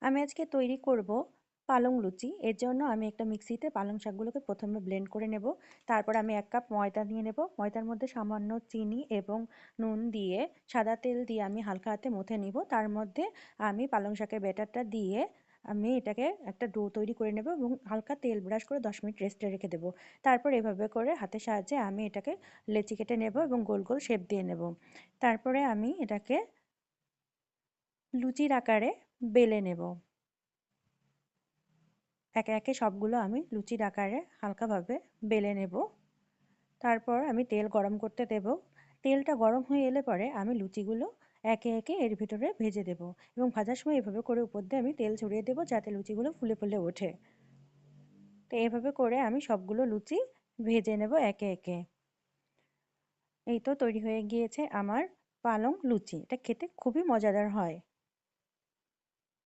আমি আজকে তৈরি করব পালং লুচি। এর জন্য আমি একটা মিক্সিতে পালং শাকগুলোকে প্রথমে ব্লেন্ড করে নেব। তারপর আমি 1 কাপ ময়দা নিয়ে নেব। ময়দার মধ্যে সামান্য চিনি এবং নুন দিয়ে সাদা তেল দিয়ে আমি হালকা হাতে মথে নিব। তার মধ্যে আমি পালং শাকের ব্যাটারটা দিয়ে আমি এটাকে একটা ডো তৈরি করে নেব এবং হালকা তেল ব্রাশ করে 10 মিনিট রেস্টে রেখে দেব। তারপর এভাবে করে হাতের সাহায্যে আমি এটাকে লেচি কেটে নেব এবং গোল গোল শেপ দিয়ে নেব। তারপরে আমি এটাকে লুচির আকারে বেলে নেব। একে একে সবগুলো আমি লুচির আকারে হালকাভাবে বেলে নেব। তারপর আমি তেল গরম করতে দেব। তেলটা গরম হয়ে এলে পরে আমি লুচিগুলো একে একে এর ভিতরে ভেজে দেব এবং ভাজার সময় এভাবে করে উপর দিয়ে আমি তেল ছড়িয়ে দেব যাতে লুচিগুলো ফুলে ফুলে ওঠে। তো এভাবে করে আমি সবগুলো লুচি ভেজে নেব একে একে। এই তো তৈরি হয়ে গিয়েছে আমার পালং লুচি। এটা খেতে খুবই মজাদার হয়।